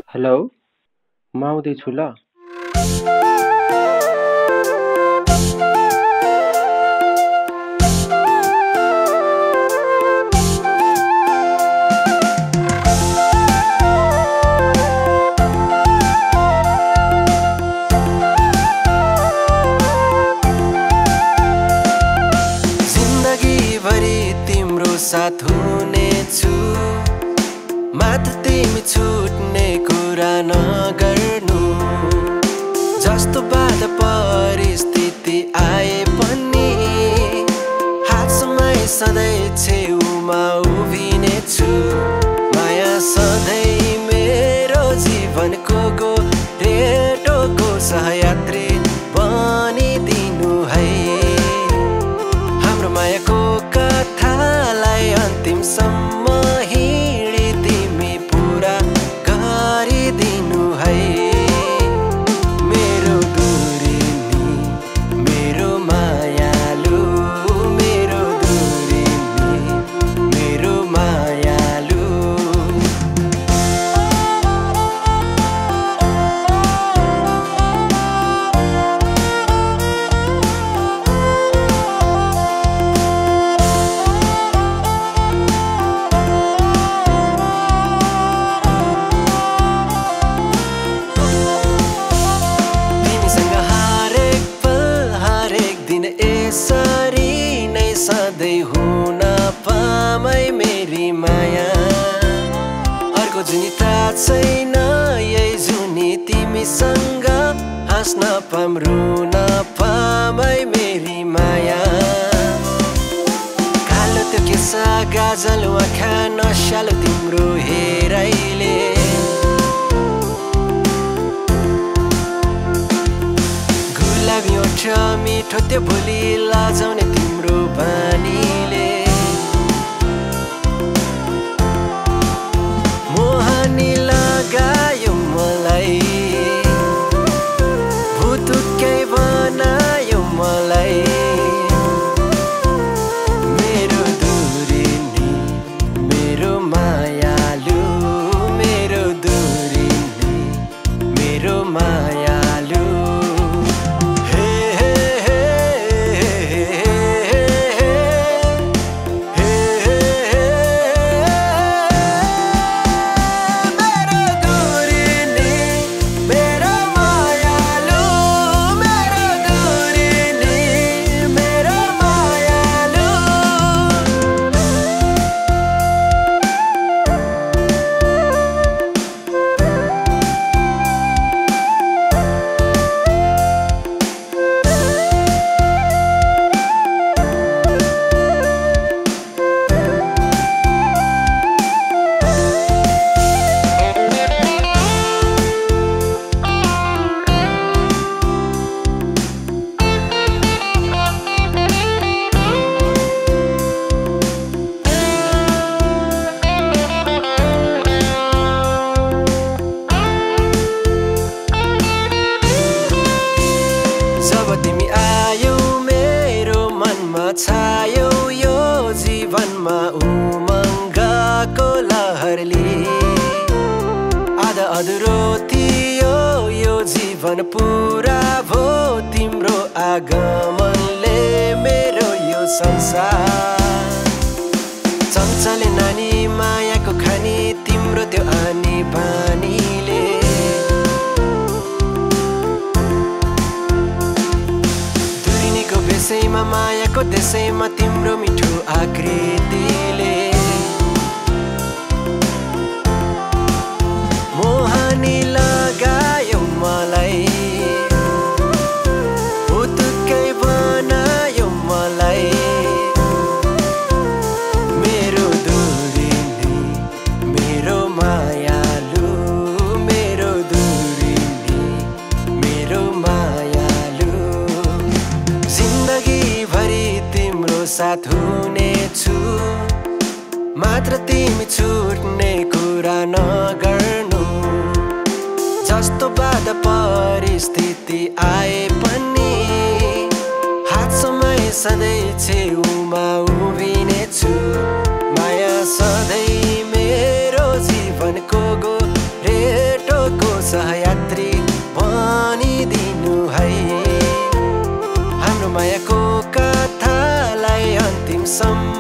Hello, म आउँदैछु ल। जिन्दगीभरि तिम्रो साथ हुनेछु, मात्र तिमी छुट्ने कुरा नगर्नु। जस्तो बाधा परिस्थिति आए पनि हात समाई सधैँ छेउमा उभिनेछु। माया सधैँ मेरो जीवनको गोरेटोको सहयात्री बनिदिनु है। हाम्रो मायाको कथालाई अन्तिमसम्म हिँडी तिमी पुरा गरिदिनु है। मेरो दूरी नि मेरो मायालु, मेरो दूरी नि मेरो मायालु। यसरी नै सधैँ हुन पामै मेरी माया। अर्को जुनी थाहा छैन, यही जुनी तिमीसँग हाँस्न पाम रुन पामै मेरी माया। कालो त्यो केसा गाजल आँखा नशालो तिम्रो हेराइले, गुलाबी ओठ मिठो त्यो बोली लाजाउने तिम्रो बानीले, मोहनी लगायो मलाई, भुतुक्कै बनायो मलाई। मेरो दूरी नि मेरो मायालु, मेरो दूरी नि मेरो मायालु। छायो यो जीवनमा उमङ्गको लहरले, आधा अधुरो थियो यो जीवन पुरा भो तिम्रो आगमनले मेरो यो संसार। चञ्चले नानी मायाको खानी तिम्रो त्यो आनी बानीले, त्यसैमा मायाको त्यसैमा तिम्रो मिठो आकृतिले, मोहनी लगायो मलाई, भुतुक्कै बनायो मलाई। मेरो दूरी नि मेरो मायालु, मेरो दूरी नि मेरो मायालु। जिन्दगीभरि तिम्रो साथ हुनेछु, मात्र तिमी छुट्ने कुरा नगर्नु। जस्तो बाधा परिस्थिति आए पनि हात समाई सधैँ छेउमा उभिनेछु। माया सधैँ मेरो जीवनको गोरेटो सम्म